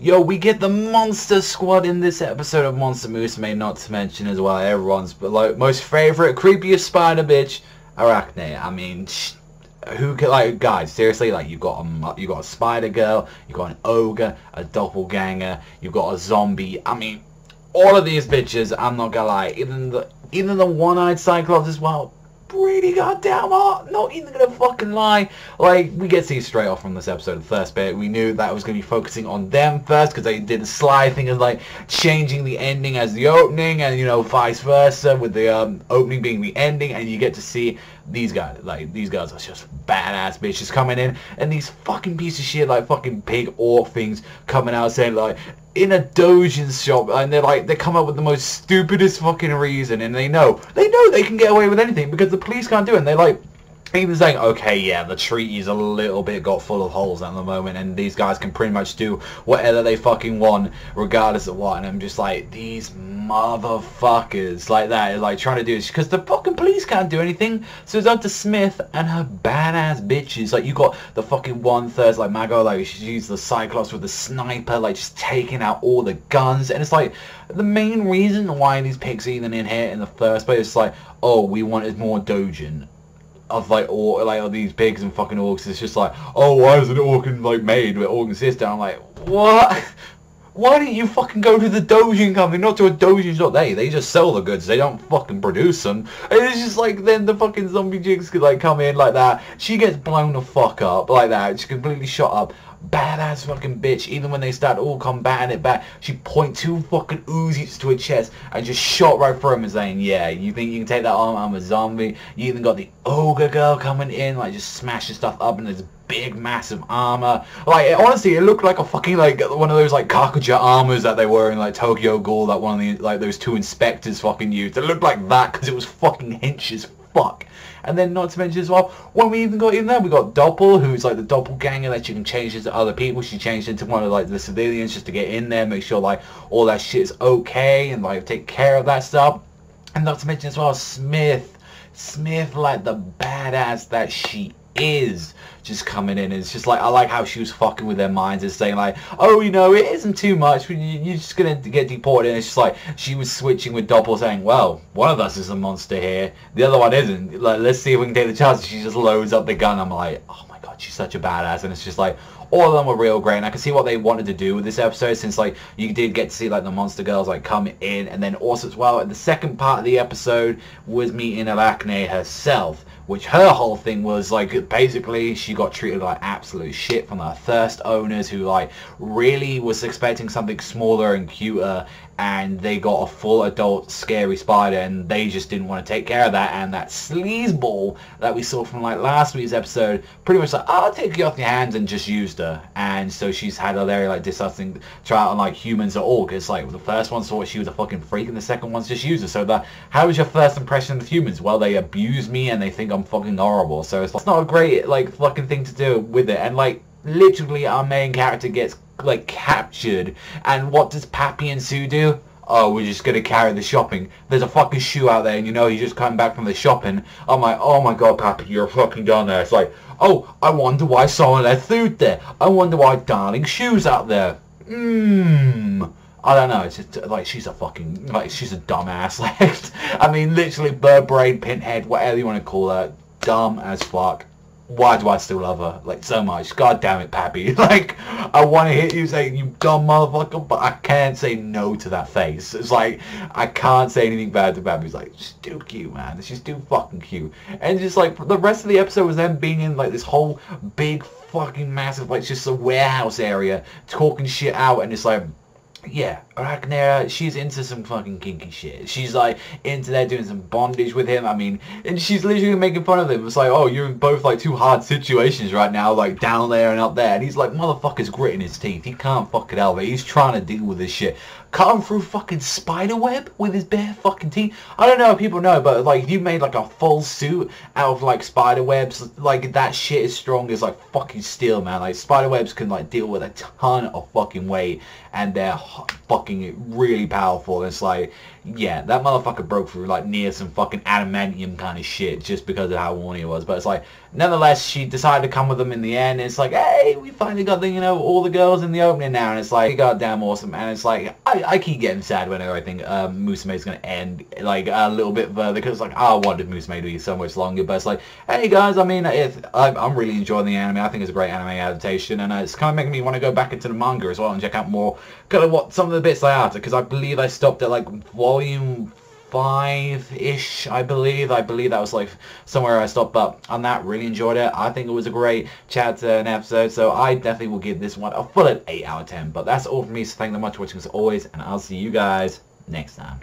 Yo, we get the monster squad in this episode of Monster Musume, not to mention as well everyone's like most favorite creepiest spider bitch, Rachnee. I mean, who could, like, guys, seriously, like, you got a spider girl, you got an ogre, a doppelganger, you got a zombie. I mean, all of these bitches, I'm not gonna lie, even the one-eyed Cyclops as well, pretty goddamn hot, not even gonna fucking lie. Like, we get to see straight off from this episode, the first bit, we knew that was gonna be focusing on them first, because they did the sly thing of, like, changing the ending as the opening, and, you know, vice versa, with the opening being the ending, and you get to see these guys, like, these guys are just badass bitches coming in, and these fucking piece of shit, like, fucking big orc things coming out saying, like, in a doujin shop, and they come up with the most stupidest fucking reason, and they know they can get away with anything because the police can't do it, and they like even saying, okay, yeah, the treaty's a little bit got full of holes at the moment, and these guys can pretty much do whatever they fucking want, regardless of what. And I'm just like, these motherfuckers, like that, like trying to do this because the fucking police can't do anything. So it's up to Smith and her badass bitches. Like, you got the fucking 1/3, like Manga, like she's used the Cyclops with the sniper, like just taking out all the guns, and it's like the main reason why these pigs are even in here in the first place is like, oh, we wanted more doujin of all these pigs and fucking orcs. It's just like, oh, why is an orc like made with orc and sister? I'm like, what? Why didn't you fucking go to the doujin company, not to a doujin shop? They just sell the goods, they don't fucking produce them. And it's just like, then the fucking zombie jigs could like come in like that, she gets blown the fuck up like that, she's completely shot up. Badass fucking bitch. Even when they start all combating it back, she point 2 fucking Uzis to her chest and just shot right through him and saying, yeah, you think you can take that arm? I'm a zombie. You even got the ogre girl coming in, like just smashing stuff up in this big massive armor. Like, honestly, it looked like a fucking, like, one of those like Kakuja armors that they were in like Tokyo Ghoul, that one of the, like, those 2 inspectors fucking used. It looked like that because it was fucking hench as fuck. And then, not to mention as well, when we even got in there, we got Doppel, who's like the doppelganger that you can change into other people. She changed into one of like the civilians just to get in there, make sure like all that shit is okay and like take care of that stuff. And not to mention as well, Smith, like the badass that she is, just coming in. And it's just like, I like how she was fucking with their minds and saying like, oh, you know, it isn't too much, you're just gonna get deported. And it's just like, she was switching with Doppel saying, well, one of us is a monster here, the other one isn't, like, let's see if we can take the chance. She just loads up the gun. I'm like, oh my god, she's such a badass. And it's just like, all of them were real great, and I can see what they wanted to do with this episode, since like you did get to see like the monster girls like come in, and then also as well, the second part of the episode was meeting Rachnee herself, which her whole thing was like, basically she got treated like absolute shit from her first owners, who like really was expecting something smaller and cuter, and they got a full adult scary spider, and they just didn't want to take care of that. And that sleazeball that we saw from like last week's episode, pretty much like, oh, I'll take you off your hands, and just used her. And so she's had a very like disgusting trial on like humans at all, because like the first one thought she was a fucking freak, and the second one's just used her. So how was your first impression of humans? Well, they abuse me and they think I'm fucking horrible. So it's not a great like fucking thing to do with it. And like literally our main character gets like captured, and what does Pappy and Sue do? Oh, we're just gonna carry the shopping. There's a fucking shoe out there, and you know he's just coming back from the shopping. I'm like, oh my god, Pappy, you're fucking done there. It's like, oh, I wonder why someone left food there. I wonder why darling shoes out there. I don't know, it's just, like, she's a fucking, like, she's a dumbass. Like, I mean, literally, bird brain, pinhead, whatever you want to call her, dumb as fuck. Why do I still love her, like, so much? God damn it, Pappy. Like, I want to hit you saying, you dumb motherfucker, but I can't say no to that face. It's like, I can't say anything bad to Pappy. It's like, she's too cute, man. She's too fucking cute. And just, like, the rest of the episode was them being in, like, this whole big fucking massive, like, just a warehouse area, talking shit out, and it's like, yeah, Rachnee, she's into some fucking kinky shit. She's like into there doing some bondage with him. I mean, and she's literally making fun of him. It's like, oh, you're in both like 2 hard situations right now, like down there and up there. And he's like, motherfucker's gritting his teeth. He can't fuck it out, but he's trying to deal with this shit. cut him through fucking spider web with his bare fucking teeth. I don't know if people know, but like if you made like a full suit out of like spider webs, like that shit is strong as like fucking steel, man. Like spider webs can like deal with a ton of fucking weight, and they're fucking really powerful. It's like, yeah, that motherfucker broke through like near some fucking adamantium kind of shit just because of how horny it was. But it's like, nonetheless, she decided to come with them in the end. It's like, hey, we finally got the, you know, all the girls in the opening now, and it's like, goddamn awesome. And it's like, I keep getting sad whenever I think Musume's gonna end like a little bit further, because like I wanted Musume to be so much longer. But it's like, hey guys, I mean, I'm really enjoying the anime. I think it's a great anime adaptation, and it's kind of making me want to go back into the manga as well and check out more kind of what some of the bits I are, because I believe I stopped at like volume 5-ish, I believe that was like somewhere I stopped. But on that, really enjoyed it. I think it was a great chapter and episode, so I definitely will give this one a full 8 out of 10. But that's all from me, so thank you very much for watching as always, and I'll see you guys next time.